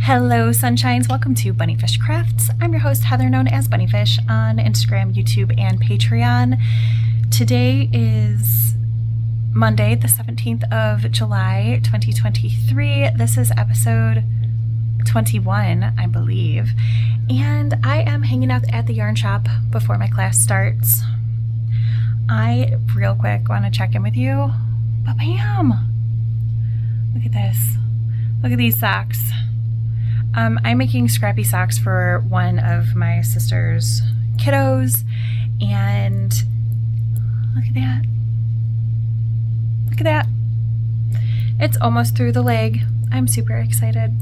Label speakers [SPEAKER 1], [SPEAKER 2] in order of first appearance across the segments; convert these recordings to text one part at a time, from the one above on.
[SPEAKER 1] Hello sunshines, welcome to BunniPhish Crafts. I'm your host Heather, known as BunniPhish on Instagram, YouTube, and Patreon. Today is Monday, the 17th of July, 2023. This is episode 21, I believe. And I am hanging out at the yarn shop before my class starts. I, real quick, want to check in with you. Ba-bam! Look at this. Look at these socks. I'm making scrappy socks for one of my sister's kiddos, and look at that. Look at that. It's almost through the leg. I'm super excited.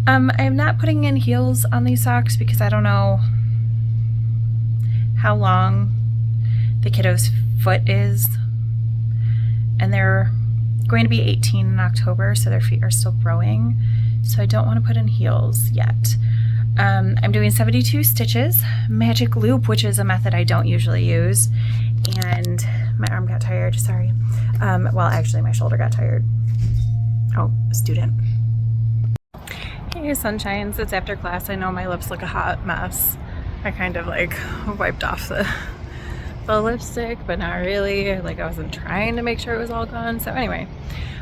[SPEAKER 1] I'm not putting in heels on these socks because I don't know how long the kiddo's foot is, and they're going to be 18 in October, so their feet are still growing. So I don't want to put in heels yet. I'm doing 72 stitches, magic loop, which is a method I don't usually use. And my arm got tired, sorry. Well, actually my shoulder got tired. Oh, student. Hey, sunshines, it's after class. I know my lips look a hot mess. I kind of like wiped off the lipstick, but not really. Like I wasn't trying to make sure it was all gone. So anyway,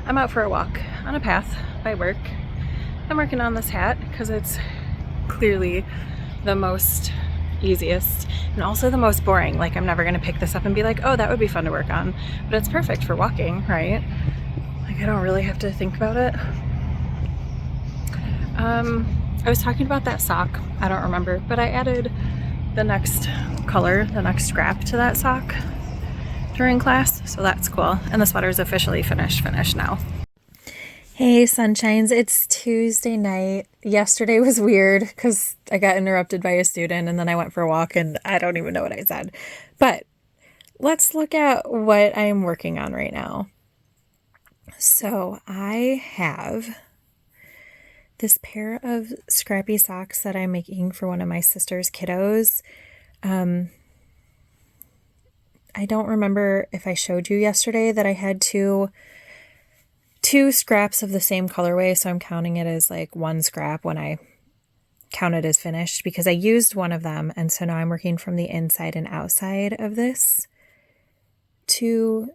[SPEAKER 1] I'm out for a walk on a path by work. I'm working on this hat because it's clearly the most easiest and also the most boring. Like I'm never going to pick this up and be like, oh, that would be fun to work on. But it's perfect for walking, right? Like I don't really have to think about it. I was talking about that sock. I don't remember, but I added the next color, the next scrap to that sock during class. So that's cool. And the sweater is officially finished now. Hey sunshines, it's Tuesday night. Yesterday was weird because I got interrupted by a student and then I went for a walk and I don't even know what I said. But let's look at what I'm working on right now. So I have this pair of scrappy socks that I'm making for one of my sister's kiddos. I don't remember if I showed you yesterday that I had two scraps of the same colorway, so I'm counting it as like one scrap when I count it as finished because I used one of them, and so now I'm working from the inside and outside of this to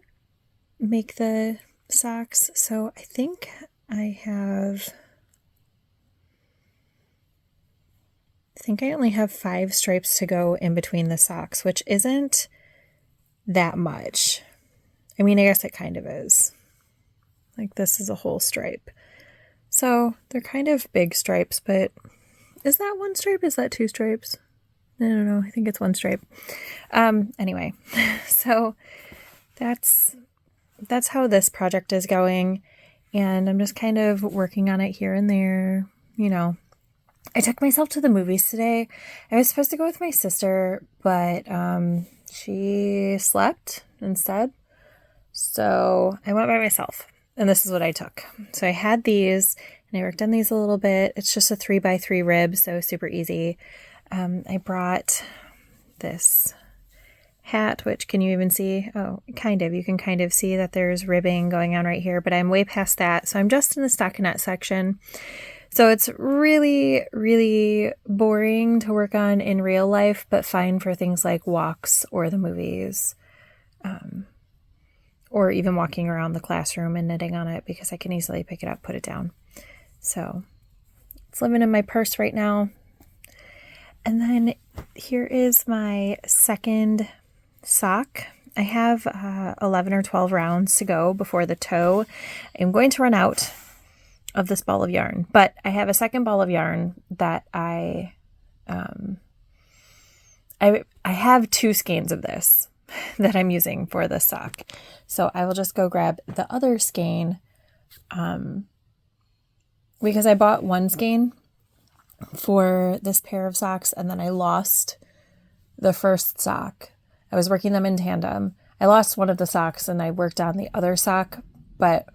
[SPEAKER 1] make the socks. So I think I only have 5 stripes to go in between the socks, which isn't that much. I mean, I guess it kind of is. Like this is a whole stripe. So they're kind of big stripes, but is that one stripe? Is that 2 stripes? I don't know. I think it's 1 stripe. Anyway, so that's how this project is going. And I'm just kind of working on it here and there. You know, I took myself to the movies today. I was supposed to go with my sister, but she slept instead. So I went by myself. And this is what I took. So I had these and I worked on these a little bit. It's just a 3x3 rib, so super easy. I brought this hat, which can you even see? Oh, kind of. You can kind of see that there's ribbing going on right here, but I'm way past that. So I'm just in the stockinette section. So it's really, really boring to work on in real life, but fine for things like walks or the movies. Or even walking around the classroom and knitting on it because I can easily pick it up, put it down. So it's living in my purse right now. And then here is my second sock. I have 11 or 12 rounds to go before the toe. I'm going to run out of this ball of yarn, but I have a second ball of yarn that I have 2 skeins of this that I'm using for this sock. So I will just go grab the other skein because I bought 1 skein for this pair of socks and then I lost the first sock. I was working them in tandem. I lost one of the socks and I worked on the other sock, but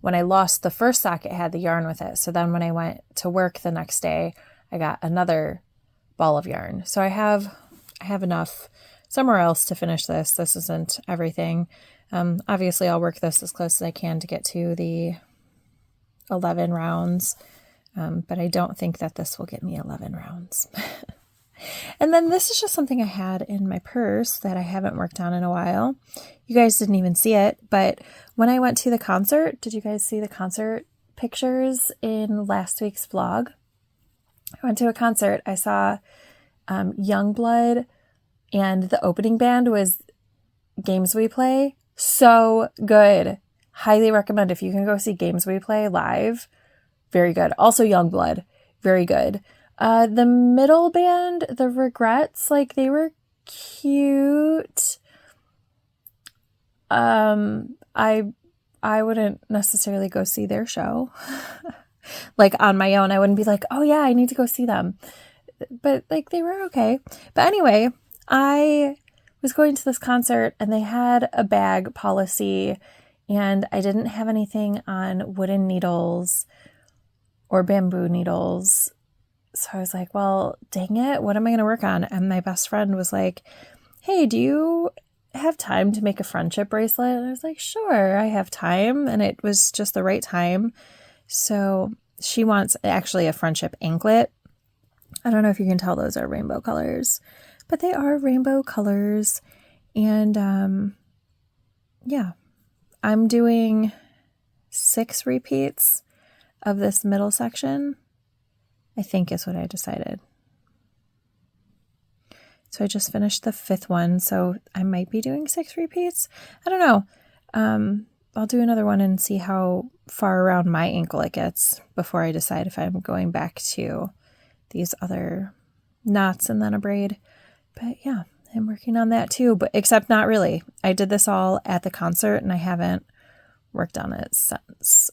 [SPEAKER 1] when I lost the first sock, it had the yarn with it. So then when I went to work the next day, I got another ball of yarn. So I have enough somewhere else to finish this. This isn't everything. Obviously, I'll work this as close as I can to get to the 11 rounds. But I don't think that this will get me 11 rounds. And then this is just something I had in my purse that I haven't worked on in a while. You guys didn't even see it, but when I went to the concert, did you guys see the concert pictures in last week's vlog? I went to a concert. I saw Youngblood, and the opening band was Games We Play. So good. Highly recommend if you can go see Games We Play live. Very good. Also Youngblood. Very good. The middle band, the Regrets, like they were cute. I wouldn't necessarily go see their show. Like on my own, I wouldn't be like, oh yeah, I need to go see them. But like they were okay. But anyway, I was going to this concert and they had a bag policy and I didn't have anything on wooden needles or bamboo needles. So I was like, well, dang it, what am I going to work on? And my best friend was like, hey, do you have time to make a friendship bracelet? And I was like, sure, I have time. And it was just the right time. So she wants actually a friendship anklet. I don't know if you can tell those are rainbow colors, but they are rainbow colors. And yeah, I'm doing 6 repeats of this middle section, I think is what I decided. So I just finished the 5th one, so I might be doing 6 repeats. I don't know. I'll do another one and see how far around my ankle it gets before I decide if I'm going back to these other knots and then a braid. But yeah, I'm working on that too, but except not really. I did this all at the concert and I haven't worked on it since.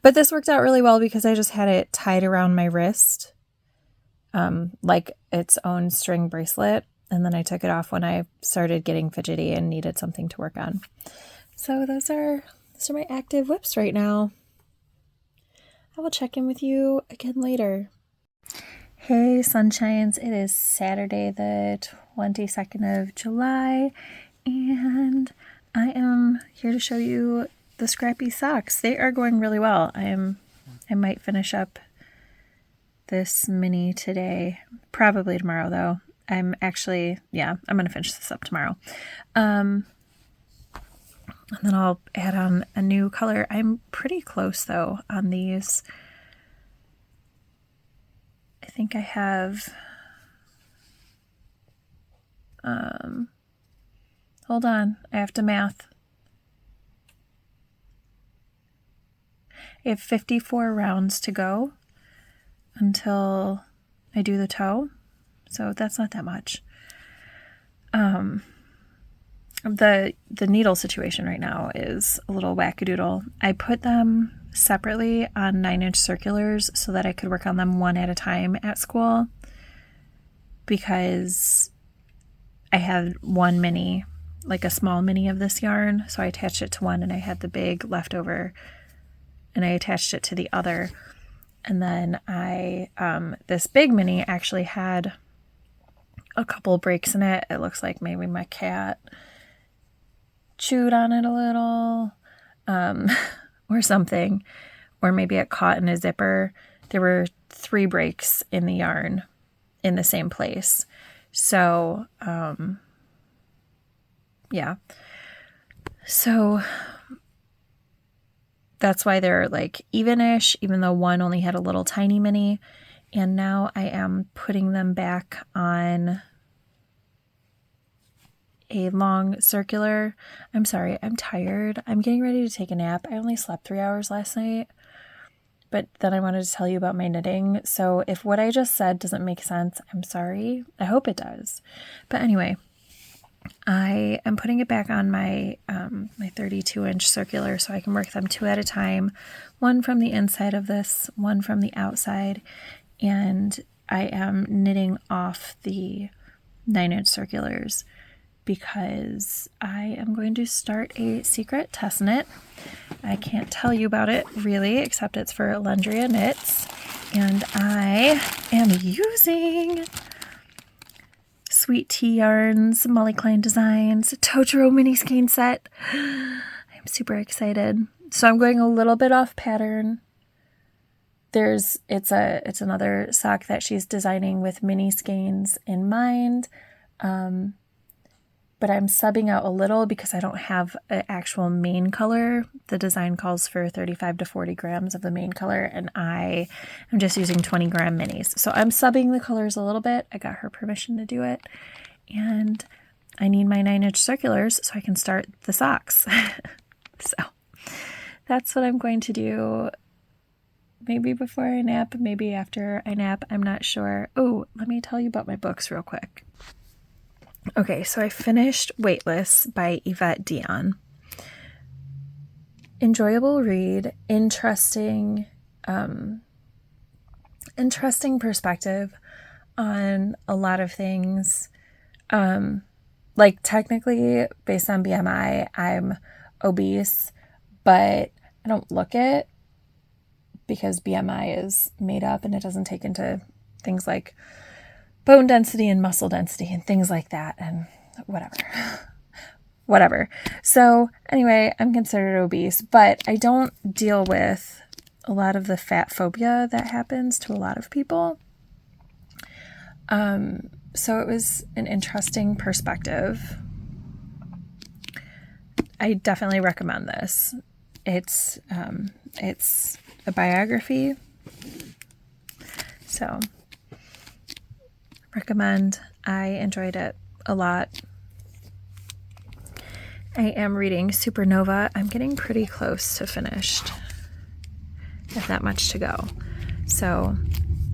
[SPEAKER 1] But this worked out really well because I just had it tied around my wrist, like its own string bracelet. And then I took it off when I started getting fidgety and needed something to work on. So those are my active whips right now. I will check in with you again later. Hey, sunshines. It is Saturday, the 22nd of July, and I am here to show you the scrappy socks. They are going really well. I might finish up this mini today, probably tomorrow though. I'm going to finish this up tomorrow. And then I'll add on a new color. I'm pretty close though on these. I think I have, hold on, I have to math. I have 54 rounds to go until I do the toe, so that's not that much. The needle situation right now is a little wackadoodle. I put them separately on 9-inch circulars so that I could work on them one at a time at school because I had one mini, like a small mini of this yarn, so I attached it to one and I had the big leftover and I attached it to the other. And then this big mini actually had a couple breaks in it. It looks like maybe my cat chewed on it a little, or something, or maybe it caught in a zipper. There were 3 breaks in the yarn in the same place. So, yeah. So that's why they're like even-ish, even though one only had a little tiny mini. And now I am putting them back on a long circular. I'm sorry, I'm tired. I'm getting ready to take a nap. I only slept 3 hours last night, but then I wanted to tell you about my knitting. So if what I just said doesn't make sense, I'm sorry. I hope it does. But anyway, I am putting it back on my 32-inch circular so I can work them 2 at a time, one from the inside of this, one from the outside, and I am knitting off the 9-inch circulars because I am going to start a secret test knit. I can't tell you about it really, except it's for Lundria Knits, and I am using Sweet Tea Yarns, Molly Klein Designs, Totoro mini skein set. I'm super excited. So I'm going a little bit off pattern it's another sock that she's designing with mini skeins in mind. But I'm subbing out a little because I don't have an actual main color. The design calls for 35 to 40 grams of the main color, and I am just using 20 gram minis. So I'm subbing the colors a little bit. I got her permission to do it. And I need my 9-inch circulars so I can start the socks. So that's what I'm going to do. Maybe before I nap, maybe after I nap. I'm not sure. Oh, let me tell you about my books real quick. Okay, so I finished Weightless by Evette Dionne. Enjoyable read, interesting perspective on a lot of things. Like technically, based on BMI, I'm obese, but I don't look it because BMI is made up and it doesn't take into things like bone density and muscle density and things like that and whatever. So anyway, I'm considered obese, but I don't deal with a lot of the fat phobia that happens to a lot of people. So it was an interesting perspective. I definitely recommend this. It's a biography. So recommend. I enjoyed it a lot. I am reading Supernova. I'm getting pretty close to finished. I have that much to go. So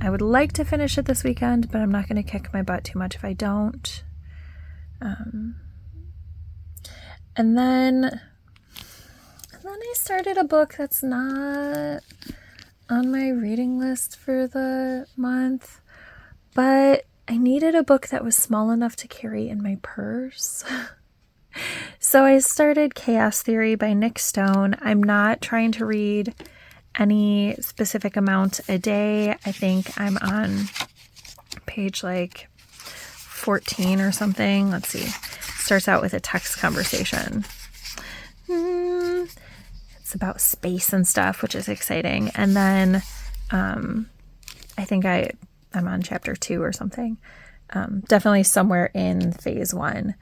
[SPEAKER 1] I would like to finish it this weekend, but I'm not going to kick my butt too much if I don't. And then I started a book that's not on my reading list for the month, but I needed a book that was small enough to carry in my purse. So I started Chaos Theory by Nick Stone. I'm not trying to read any specific amount a day. I think I'm on page like 14 or something. Let's see. It starts out with a text conversation. It's about space and stuff, which is exciting. And then I think I'm on chapter 2 or something. Definitely somewhere in phase 1.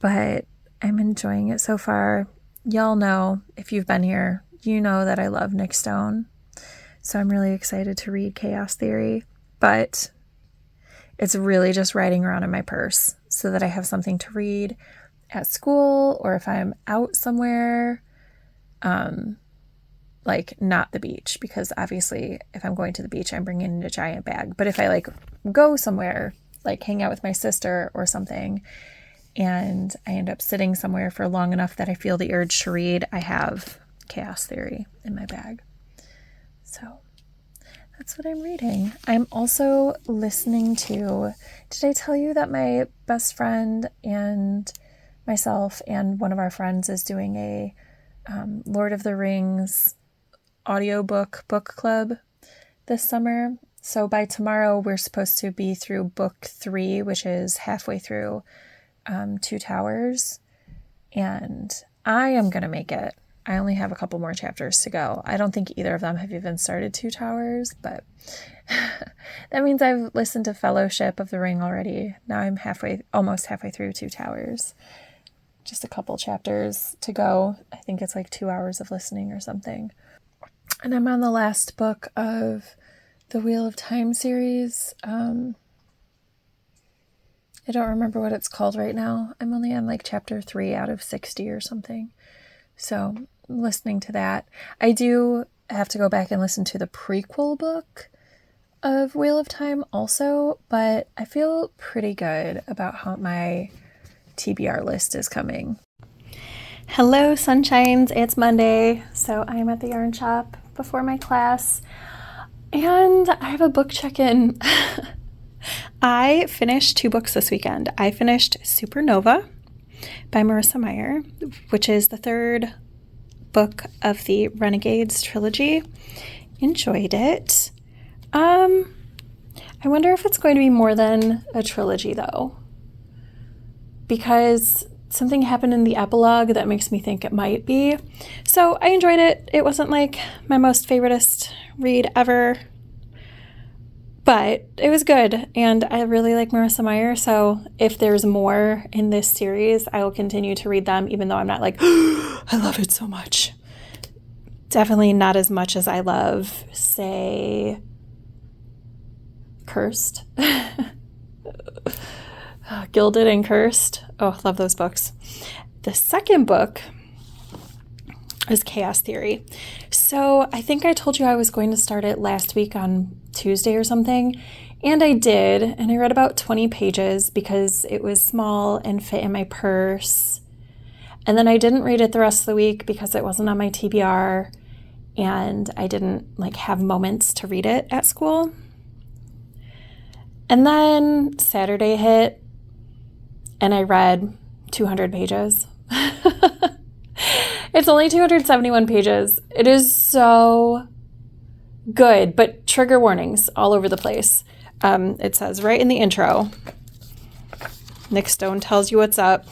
[SPEAKER 1] But I'm enjoying it so far. Y'all know, if you've been here, you know that I love Nick Stone. So I'm really excited to read Chaos Theory. But it's really just riding around in my purse so that I have something to read at school or if I'm out somewhere, like not the beach, because obviously if I'm going to the beach, I'm bringing a giant bag. But if I like go somewhere, like hang out with my sister or something, and I end up sitting somewhere for long enough that I feel the urge to read, I have Chaos Theory in my bag. So that's what I'm reading. I'm also listening to, did I tell you that my best friend and myself and one of our friends is doing a Lord of the Rings audiobook book club this summer? So by tomorrow, we're supposed to be through book 3, which is halfway through Two Towers, and I am going to make it. I only have a couple more chapters to go. I don't think either of them have even started Two Towers, but that means I've listened to Fellowship of the Ring already. Now I'm almost halfway through Two Towers. Just a couple chapters to go. I think it's like 2 hours of listening or something. And I'm on the last book of the Wheel of Time series. I don't remember what it's called right now. I'm only on like chapter 3 out of 60 or something. So I'm listening to that. I do have to go back and listen to the prequel book of Wheel of Time also, but I feel pretty good about how my TBR list is coming. Hello, sunshines. It's Monday, so I'm at the yarn shop before my class, and I have a book check-in. I finished 2 books this weekend. I finished Supernova by Marissa Meyer, which is the 3rd book of the Renegades trilogy. Enjoyed it. I wonder if it's going to be more than a trilogy, though, because something happened in the epilogue that makes me think it might be. So I enjoyed it. It wasn't like my most favoritist read ever, but it was good. And I really like Marissa Meyer. So if there's more in this series, I will continue to read them, even though I'm not like, I love it so much. Definitely not as much as I love, say, Cursed. Gilded and Cursed. Oh, love those books. The second book is Chaos Theory. So I think I told you I was going to start it last week on Tuesday or something, and I did, and I read about 20 pages because it was small and fit in my purse. And then I didn't read it the rest of the week because it wasn't on my TBR, and I didn't like have moments to read it at school. And then Saturday hit, and I read 200 pages. It's only 271 pages. It is so good, but trigger warnings all over the place. It says right in the intro, Nick Stone tells you what's up.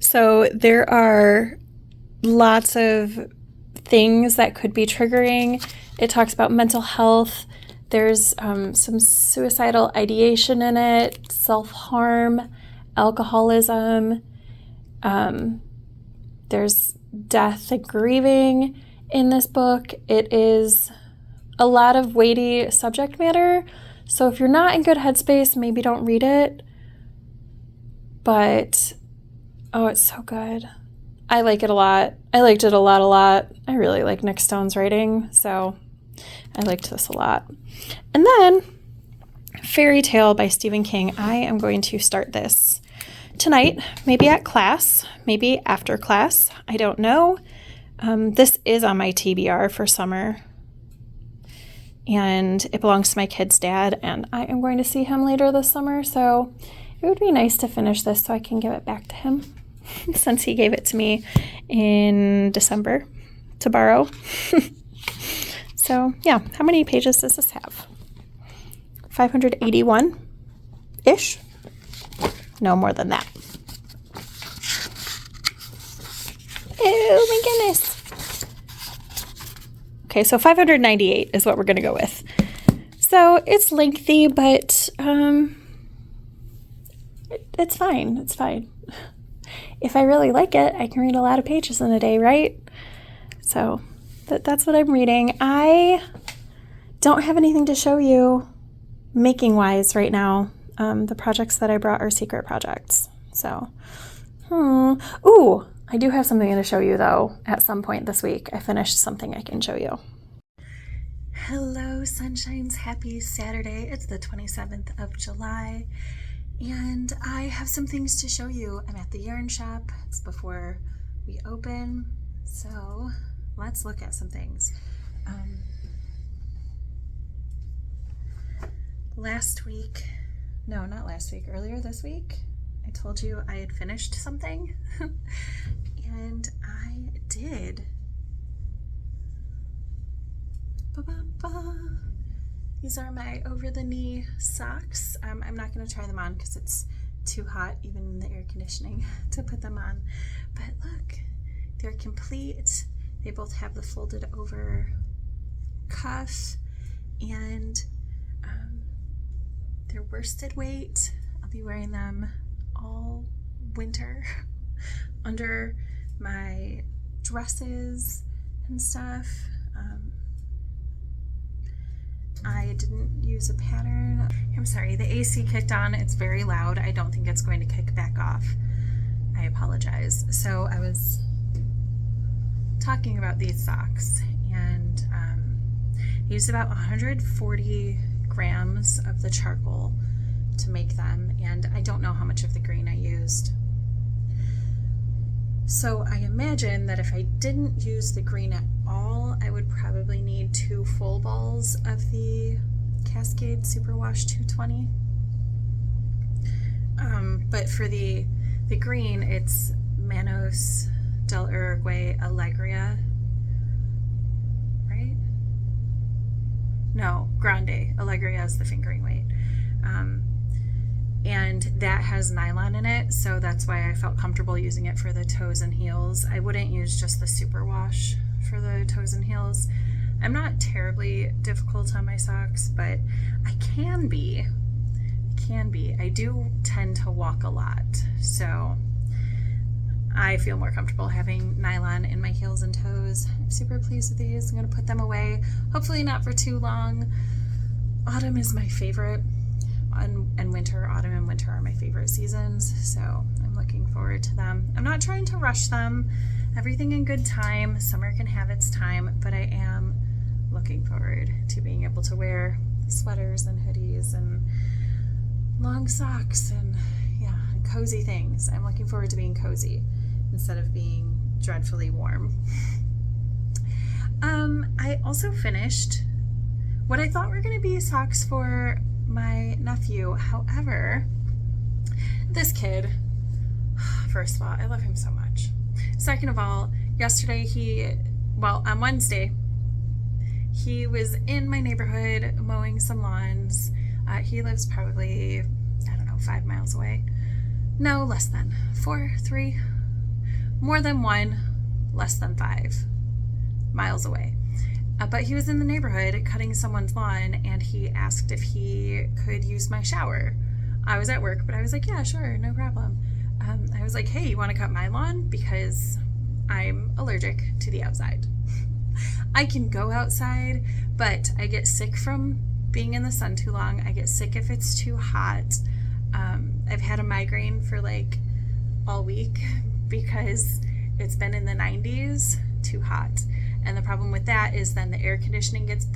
[SPEAKER 1] So there are lots of things that could be triggering. It talks about mental health. There's some suicidal ideation in it, self-harm, alcoholism. There's death and grieving in this book. It is a lot of weighty subject matter. So if you're not in good headspace, maybe don't read it. But, oh, it's so good. I like it a lot. I liked it a lot. I really like Nick Stone's writing, so I liked this a lot. And then Fairy Tale by Stephen King. I am going to start this tonight, maybe at class, maybe after class. I don't know. This is on my TBR for summer, and it belongs to my kid's dad, and I am going to see him later this summer, so it would be nice to finish this so I can give it back to him since he gave it to me in December to borrow. So, yeah, how many pages does this have? 581-ish? No more than that. Oh my goodness. Okay, so 598 is what we're going to go with. So it's lengthy, but it's fine. It's fine. If I really like it, I can read a lot of pages in a day, right? So that's what I'm reading. I don't have anything to show you making-wise right now. The projects that I brought are secret projects. So, Ooh, I do have something to show you, though, at some point this week. I finished something I can show you. Hello, sunshines. Happy Saturday. It's the 27th of July, and I have some things to show you. I'm at the yarn shop. It's before we open, so let's look at some things. Earlier this week, I told you I had finished something, and I did. Ba-ba-ba. These are my over-the-knee socks. I'm not going to try them on because it's too hot, even in the air conditioning, to put them on. But look, they're complete. They both have the folded over cuff, and they're worsted weight. I'll be wearing them all winter under my dresses and stuff. I didn't use a pattern. I'm sorry, the AC kicked on. It's very loud. I don't think it's going to kick back off. I apologize. So I was talking about these socks, and I used about 140 grams of the charcoal to make them, and I don't know how much of the green I used. So I imagine that if I didn't use the green at all, I would probably need 2 full balls of the Cascade Superwash 220. But for the green, it's Manos del Uruguay Alegria, right? no, Grande. Allegria is the fingering weight. And that has nylon in it, so that's why I felt comfortable using it for the toes and heels. I wouldn't use just the super wash for the toes and heels. I'm not terribly difficult on my socks, but I can be. I do tend to walk a lot, so I feel more comfortable having nylon in my heels and toes. I'm super pleased with these. I'm going to put them away, hopefully not for too long. Autumn is my favorite, and winter. Autumn and winter are my favorite seasons, so I'm looking forward to them. I'm not trying to rush them. Everything in good time. Summer can have its time, but I am looking forward to being able to wear sweaters and hoodies and long socks and cozy things. I'm looking forward to being cozy instead of being dreadfully warm. I also finished what I thought were going to be socks for my nephew. However, this kid, first of all, I love him so much. Second of all, on Wednesday, he was in my neighborhood mowing some lawns. He lives probably, 5 miles away. No, less than 3, more than 1, less than 5 miles away. But he was in the neighborhood cutting someone's lawn, and he asked if he could use my shower. I was at work, but I was like, yeah, sure, no problem. I was like, hey, you want to cut my lawn? Because I'm allergic to the outside. I can go outside, but I get sick from being in the sun too long. I get sick if it's too hot. I've had a migraine for like all week because it's been in the 90s, too hot. And the problem with that is then the air conditioning gets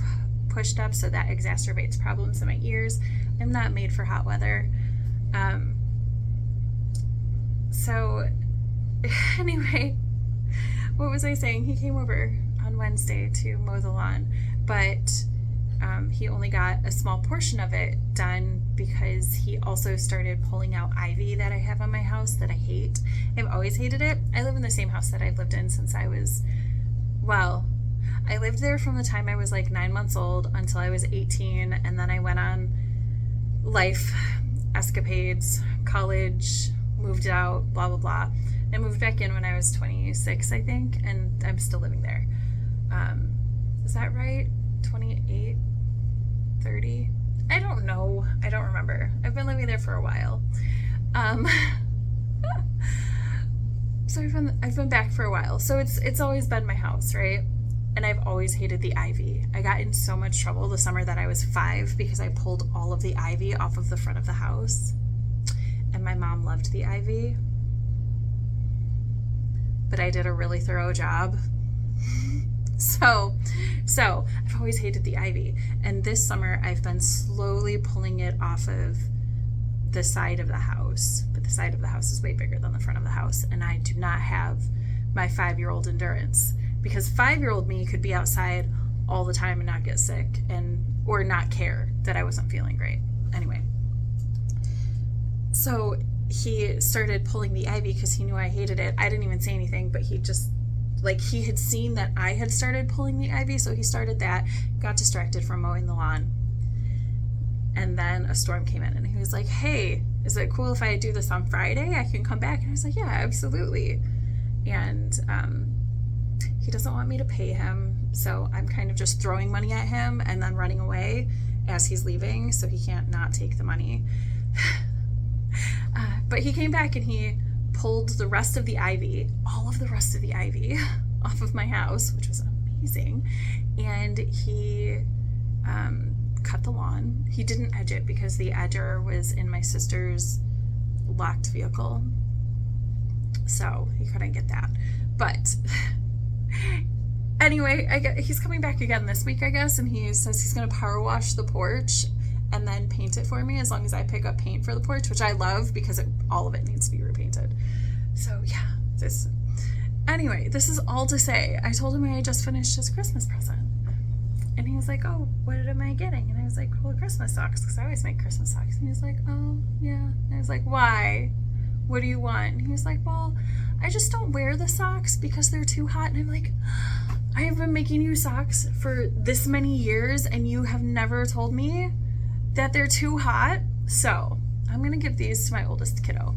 [SPEAKER 1] pushed up, so that exacerbates problems in my ears. I'm not made for hot weather. So anyway, what was I saying? He came over on Wednesday to mow the lawn, but he only got a small portion of it done because he also started pulling out ivy that I have on my house that I hate. I've always hated it. I live in the same house that I've lived in since I lived there from the time I was like 9 months old until I was 18, and then I went on life escapades, college, moved out, blah, blah, blah. I moved back in when I was 26, I think, and I'm still living there. Is that right? 28, 30? I don't know. I don't remember. I've been living there for a while. So I've been back for a while. So it's always been my house, right? And I've always hated the ivy. I got in so much trouble the summer that I was 5 because I pulled all of the ivy off of the front of the house. And my mom loved the ivy. But I did a really thorough job. So I've always hated the ivy. And this summer I've been slowly pulling it off of the side of the house. But the side of the house is way bigger than the front of the house. And I do not have my 5-year-old endurance. Because 5-year-old me could be outside all the time and not get sick or not care that I wasn't feeling great. Anyway. So he started pulling the ivy because he knew I hated it. I didn't even say anything, but he just, he had seen that I had started pulling the ivy, so he started that, got distracted from mowing the lawn. And then a storm came in, and he was like, hey, is it cool if I do this on Friday? I can come back. And I was like, yeah, absolutely. And he doesn't want me to pay him, so I'm kind of just throwing money at him and then running away as he's leaving, so he can't not take the money. But he came back and he pulled the rest of the ivy, all of the rest of the ivy off of my house, which was amazing. And he cut the lawn. He didn't edge it because the edger was in my sister's locked vehicle. So he couldn't get that. But anyway, he's coming back again this week, I guess, and he says he's going to power wash the porch and then paint it for me as long as I pick up paint for the porch, which I love because all of it needs to be repainted. So yeah, anyway, this is all to say, I told him I had just finished his Christmas present. And he was like, oh, what am I getting? And I was like, well, Christmas socks, because I always make Christmas socks. And he was like, oh, yeah. And I was like, why? What do you want? And he was like, well, I just don't wear the socks because they're too hot. And I'm like, I have been making you socks for this many years and you have never told me that they're too hot. So I'm going to give these to my oldest kiddo.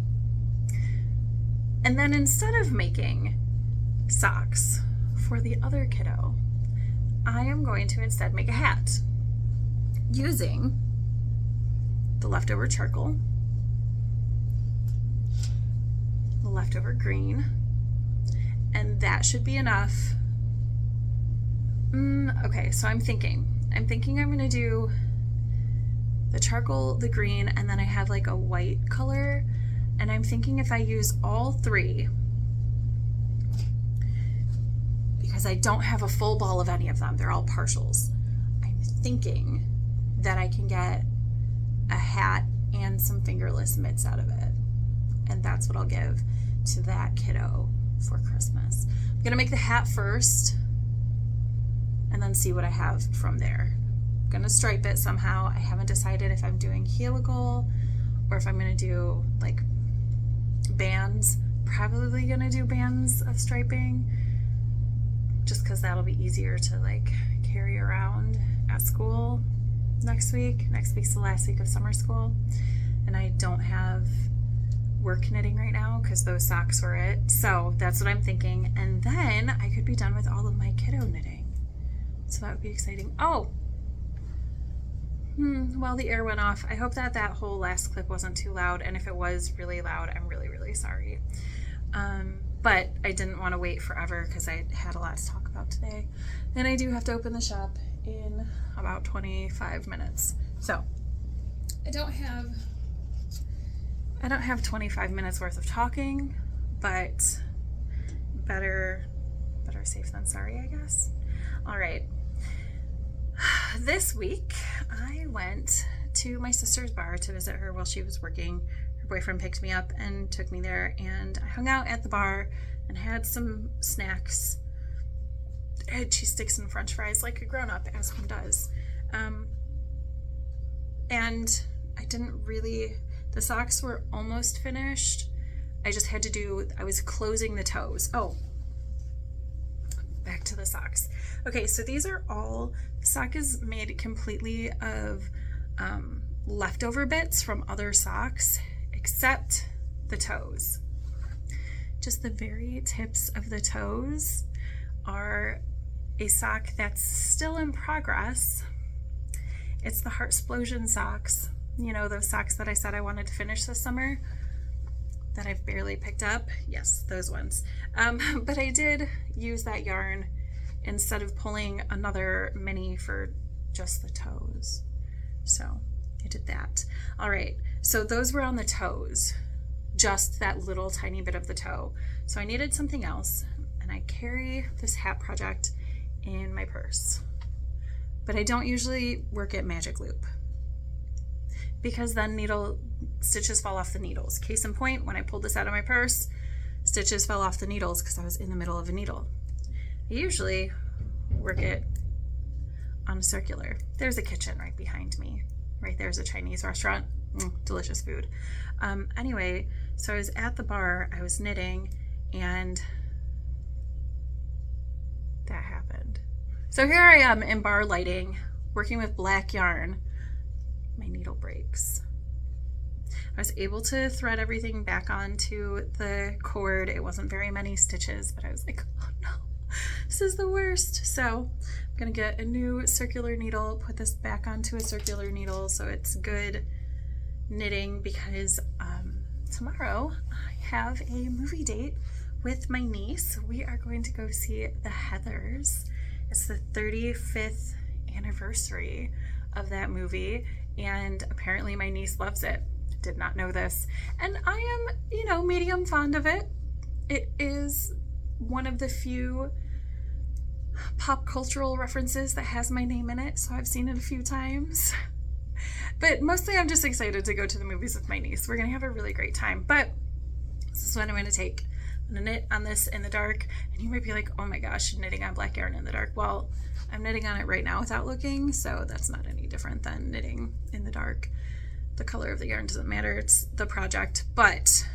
[SPEAKER 1] And then instead of making socks for the other kiddo, I am going to instead make a hat using the leftover charcoal, the leftover green, and that should be enough. Okay, so I'm thinking I'm going to do the charcoal, the green, and then I have like a white color, and I'm thinking if I use all three, because I don't have a full ball of any of them, they're all partials, I'm thinking that I can get a hat and some fingerless mitts out of it, and that's what I'll give to that kiddo for Christmas. I'm gonna make the hat first and then see what I have from there. I'm gonna stripe it somehow. I haven't decided if I'm doing helical or if I'm gonna do like bands. Probably gonna do bands of striping just because that'll be easier to like carry around at school next week. Next week's the last week of summer school and I don't have work knitting right now because those socks were it. So that's what I'm thinking. And then I could be done with all of my kiddo knitting. So that would be exciting. Oh, well, the air went off. I hope that that whole last clip wasn't too loud. And if it was really loud, I'm really, really sorry. But I didn't want to wait forever because I had a lot to talk about today. And I do have to open the shop in about 25 minutes. So I don't have 25 minutes worth of talking, but better safe than sorry, I guess. All right. This week, I went to my sister's bar to visit her while she was working. Her boyfriend picked me up and took me there, and I hung out at the bar and had some snacks. I had cheese sticks and french fries like a grown-up, as one does. And I didn't really... The socks were almost finished. I just had to I was closing the toes. Oh, back to the socks. Okay, so these are all, the sock is made completely of leftover bits from other socks, except the toes. Just the very tips of the toes are a sock that's still in progress. It's the Heartsplosion socks. You know, those socks that I said I wanted to finish this summer that I've barely picked up. Yes, those ones. But I did use that yarn instead of pulling another mini for just the toes. So I did that. All right, so those were on the toes, just that little tiny bit of the toe. So I needed something else, and I carry this hat project in my purse. But I don't usually work at Magic Loop, because then stitches fall off the needles. Case in point, when I pulled this out of my purse, stitches fell off the needles because I was in the middle of a needle. I usually work it on a circular. There's a kitchen right behind me. Right there's a Chinese restaurant. Delicious food. Anyway, so I was at the bar, I was knitting, and that happened. So here I am in bar lighting, working with black yarn. My needle breaks. I was able to thread everything back onto the cord. It wasn't very many stitches, but I was like, oh no, this is the worst. So I'm gonna get a new circular needle, put this back onto a circular needle so it's good knitting, because tomorrow I have a movie date with my niece. We are going to go see The Heathers. It's the 35th anniversary of that movie, and apparently my niece loves it. Did not know this. And I am, medium fond of it. It is one of the few pop cultural references that has my name in it, so I've seen it a few times. But mostly I'm just excited to go to the movies with my niece. We're going to have a really great time. But this is what I'm going to take. I'm going to knit on this in the dark. And you might be like, oh my gosh, knitting on black yarn in the dark. Well, I'm knitting on it right now without looking, so that's not any different than knitting in the dark. The color of the yarn doesn't matter. It's the project. But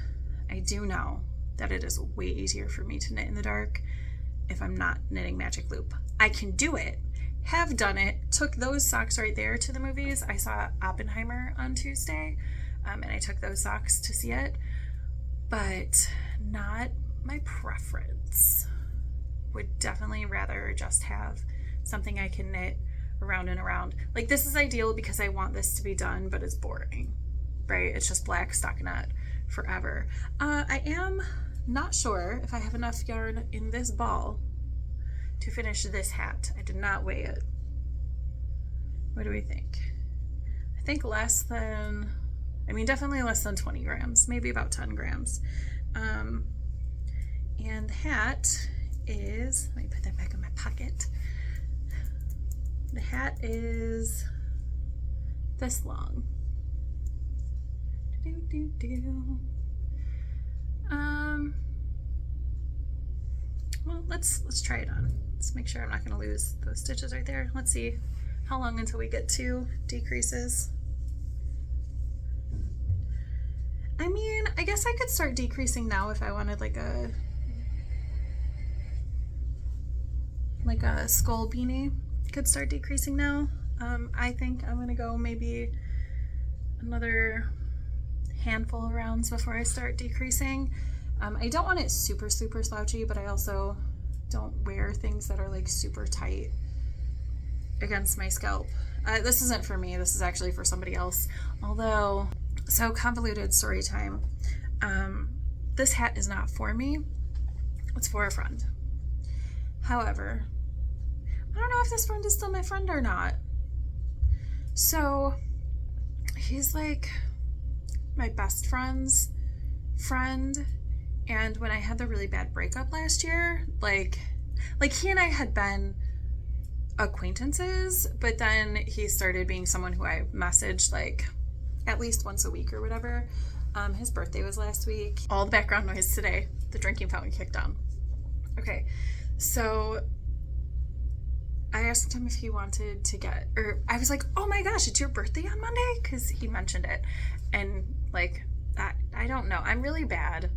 [SPEAKER 1] I do know that it is way easier for me to knit in the dark if I'm not knitting magic loop. I can do it, have done it, took those socks right there to the movies. I saw Oppenheimer on Tuesday, and I took those socks to see it, but not my preference. Would definitely rather just have something I can knit around and around. Like, this is ideal because I want this to be done, but it's boring, right? It's just black stockinette forever. I am not sure if I have enough yarn in this ball to finish this hat. I did not weigh it. What do we think? I think less than, definitely less than 20 grams, maybe about 10 grams. And the hat is, let me put that back in my pocket. The hat is this long. Well, let's try it on. Let's make sure I'm not going to lose those stitches right there. Let's see how long until we get 2 decreases. I guess I could start decreasing now if I wanted like a skull beanie. Could start decreasing now. I think I'm gonna go maybe another handful of rounds before I start decreasing. I don't want it super slouchy, but I also don't wear things that are like super tight against my scalp. This isn't for me, this is actually for somebody else. Although, so convoluted story time. This hat is not for me, it's for a friend. However, I don't know if this friend is still my friend or not. So he's like my best friend's friend, and when I had the really bad breakup last year, like he and I had been acquaintances, but then he started being someone who I messaged like at least once a week or whatever. His birthday was last week. All the background noise today, the drinking fountain kicked on. Okay, so I asked him if he wanted to get, or I was like, oh my gosh, it's your birthday on Monday? Because he mentioned it. And like, I don't know. I'm really bad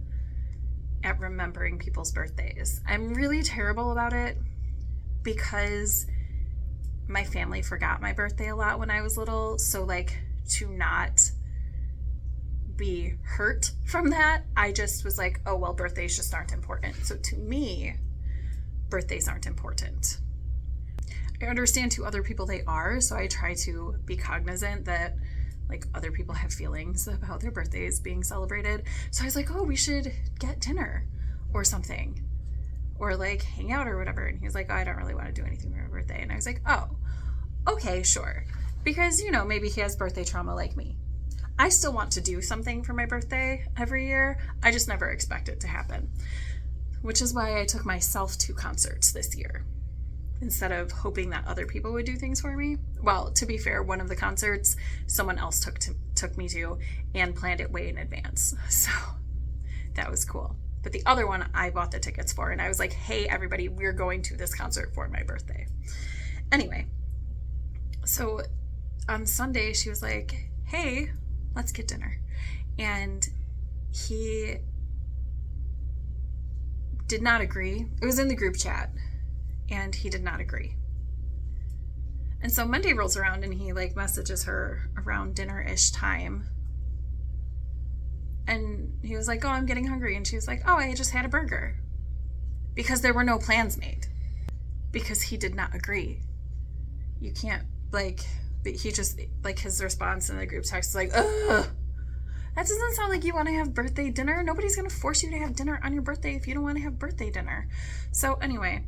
[SPEAKER 1] at remembering people's birthdays. I'm really terrible about it because my family forgot my birthday a lot when I was little. So like, to not be hurt from that, I just was like, oh, well, birthdays just aren't important. So to me, birthdays aren't important. I understand to other people they are, so I try to be cognizant that like other people have feelings about their birthdays being celebrated. So I was like, oh, we should get dinner or something, or like hang out or whatever. And he was like, oh, I don't really want to do anything for my birthday. And I was like, oh, okay, sure. Because, maybe he has birthday trauma like me. I still want to do something for my birthday every year. I just never expect it to happen, which is why I took myself to concerts this year instead of hoping that other people would do things for me. Well, to be fair, one of the concerts someone else took me to and planned it way in advance. So that was cool. But the other one I bought the tickets for, and I was like, hey, everybody, we're going to this concert for my birthday. Anyway, so on Sunday, she was like, hey, let's get dinner. And he did not agree. It was in the group chat, and he did not agree. And so Monday rolls around, and he like messages her around dinner-ish time. And he was like, oh, I'm getting hungry. And she was like, oh, I just had a burger. Because there were no plans made. Because he did not agree. You can't, like, he just, like, his response in the group text is like, ugh, that doesn't sound like you want to have birthday dinner. Nobody's going to force you to have dinner on your birthday if you don't want to have birthday dinner. So anyway,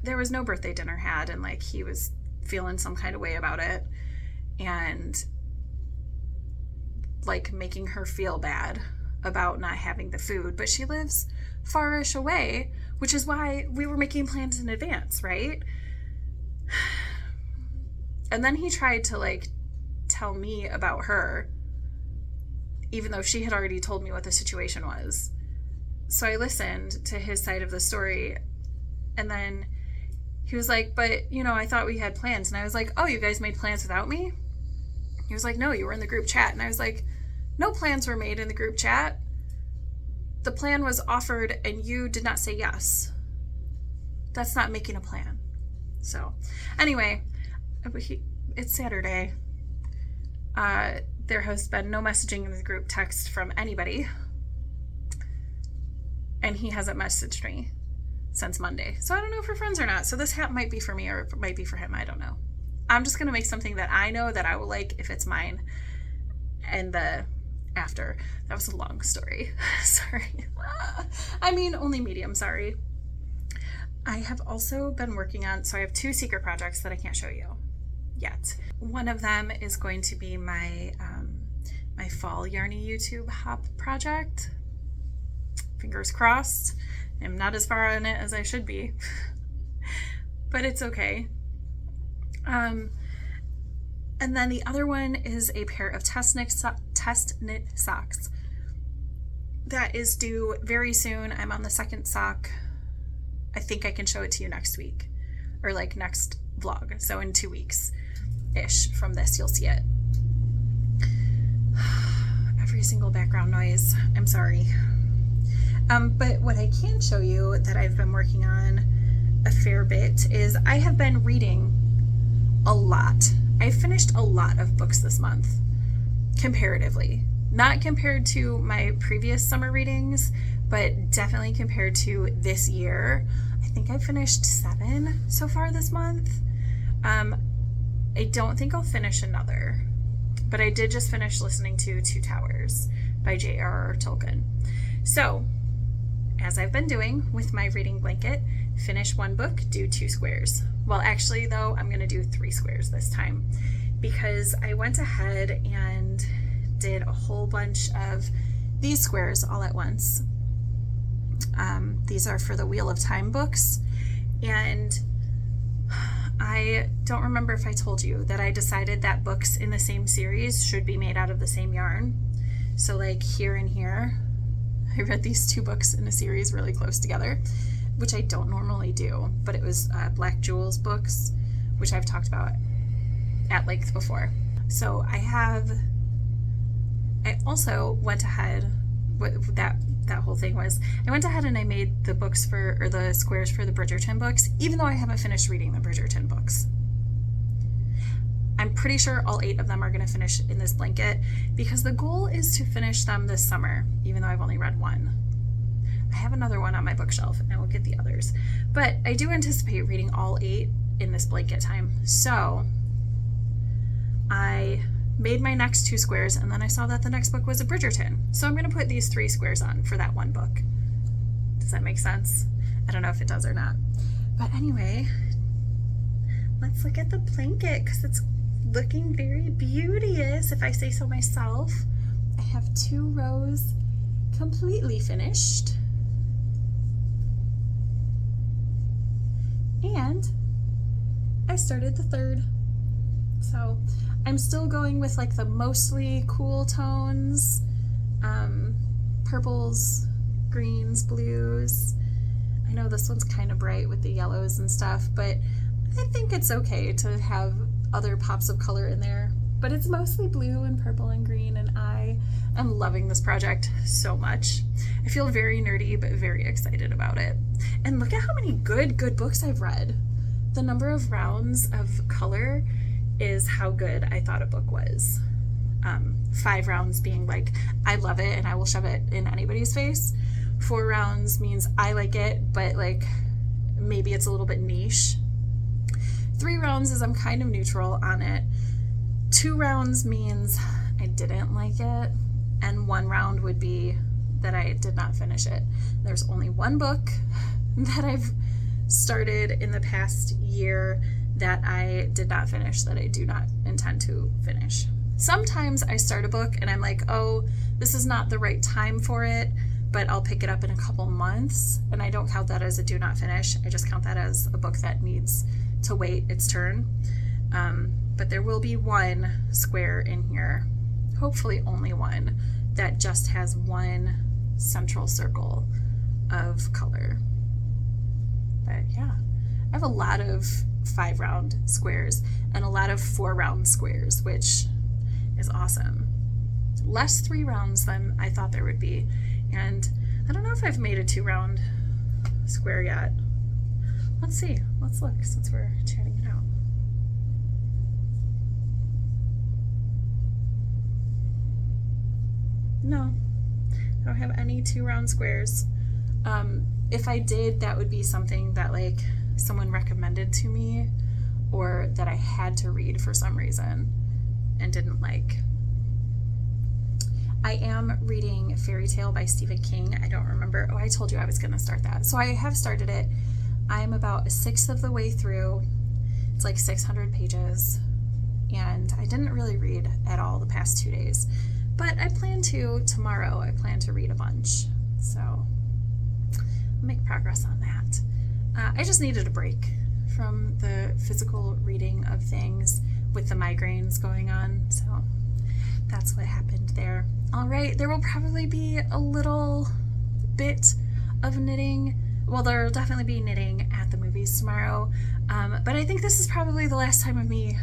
[SPEAKER 1] there was no birthday dinner had, and like, he was feeling some kind of way about it. And like making her feel bad about not having the food, but she lives far-ish away, which is why we were making plans in advance, right? And then he tried to like tell me about her, even though she had already told me what the situation was. So I listened to his side of the story, and then he was like, but I thought we had plans. And I was like, oh, you guys made plans without me? He was like, no, you were in the group chat. And I was like, no plans were made in the group chat.
[SPEAKER 2] the plan was offered and you did not say yes. That's not making a plan. So anyway, it's Saturday. There has been no messaging in the group text from anybody. And he hasn't messaged me since Monday. So I don't know if we're friends or not. So this hat might be for me or it might be for him. I don't know. I'm just going to make something that I know that I will like if it's mine. And the after. That was a long story. Sorry. I mean, only medium. Sorry. I have also been working on, so I have 2 secret projects that I can't show you yet. One of them is going to be my my fall Yarny YouTube hop project. Fingers crossed. I'm not as far on it as I should be, but it's okay. And then the other one is a pair of test knit socks that is due very soon. I'm on the 2nd sock. I think I can show it to you next week or like next vlog. So in 2 weeks ish from this, you'll see it. Every single background noise. I'm sorry. But what I can show you that I've been working on a fair bit is I have been reading a lot. I finished a lot of books this month, comparatively. Not compared to my previous summer readings, but definitely compared to this year. I think I finished 7 so far this month. I don't think I'll finish another, but I did just finish listening to Two Towers by JRR Tolkein. So, as I've been doing with my reading blanket, finish 1 book, do 2 squares. Well, actually though, I'm going to do 3 squares this time because I went ahead and did a whole bunch of these squares all at once. These are for the Wheel of Time books, and I don't remember if I told you that I decided that books in the same series should be made out of the same yarn. So like here and here, I read these 2 books in a series really close together, which I don't normally do, but it was Black Jewels books, which I've talked about at length before. So I also went ahead, what that whole thing was, I went ahead and I made the books or the squares for the Bridgerton books, even though I haven't finished reading the Bridgerton books. I'm pretty sure all 8 of them are going to finish in this blanket because the goal is to finish them this summer, even though I've only read 1. I have another one on my bookshelf and I will get the others, but I do anticipate reading all 8 in this blanket time. So I made my next 2 squares and then I saw that the next book was a Bridgerton. So I'm going to put these 3 squares on for that 1 book. Does that make sense? I don't know if it does or not. But anyway, let's look at the blanket because it's looking very beauteous, if I say so myself. I have 2 rows completely finished. And I started the 3rd. So I'm still going with like the mostly cool tones, purples, greens, blues. I know this one's kind of bright with the yellows and stuff, but I think it's okay to have other pops of color in there. But it's mostly blue and purple and green, and I am loving this project so much. I feel very nerdy, but very excited about it. And look at how many good books I've read. The number of rounds of color is how good I thought a book was. 5 rounds being like, I love it and I will shove it in anybody's face. 4 rounds means I like it, but like maybe it's a little bit niche. 3 rounds is I'm kind of neutral on it. 2 rounds means I didn't like it. And 1 round would be that I did not finish it. There's only 1 book that I've started in the past year that I did not finish, that I do not intend to finish. Sometimes I start a book and I'm like, oh, this is not the right time for it, but I'll pick it up in a couple months, and I don't count that as a do not finish. I just count that as a book that needs to wait its turn. But there will be 1 square in here, hopefully only 1, that just has 1 central circle of color. But yeah, I have a lot of 5 round squares and a lot of 4 round squares, which is awesome. Less 3 rounds than I thought there would be. And I don't know if I've made a 2 round square yet. Let's see. Let's look since we're chatting it out. No, I don't have any 2 round squares. If I did, that would be something that like someone recommended to me or that I had to read for some reason and didn't like. I am reading Fairy Tale by Stephen King. I don't remember. Oh, I told you I was going to start that. So I have started it. I'm about 1/6 of the way through. It's like 600 pages. And I didn't really read at all the past 2 days. But I plan to tomorrow. I plan to read a bunch. So I'll make progress on that. I just needed a break from the physical reading of things with the migraines going on. So that's what happened there. All right, there will probably be a little bit of knitting. Well, there will definitely be knitting at the movies tomorrow. But I think this is probably the last time of me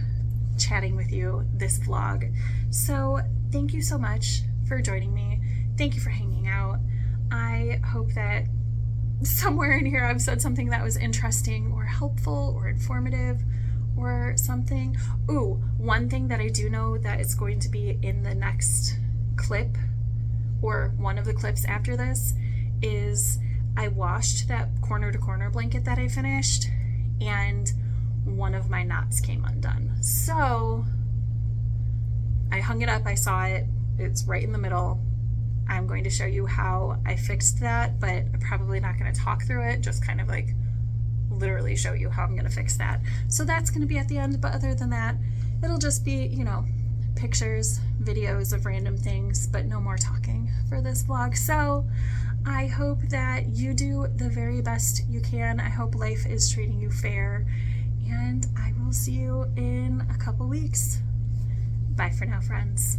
[SPEAKER 2] chatting with you this vlog. So thank you so much for joining me. Thank you for hanging out. I hope that somewhere in here I've said something that was interesting or helpful or informative or something. Ooh, one thing that I do know that is going to be in the next clip or one of the clips after this is I washed that corner to corner blanket that I finished and one of my knots came undone. So I hung it up, I saw it, it's right in the middle. I'm going to show you how I fixed that, but I'm probably not going to talk through it, just kind of like literally show you how I'm going to fix that. So that's going to be at the end, but other than that, it'll just be, you know, pictures, videos of random things, but no more talking for this vlog. So I hope that you do the very best you can. I hope life is treating you fair, and I will see you in a couple weeks. Bye for now, friends.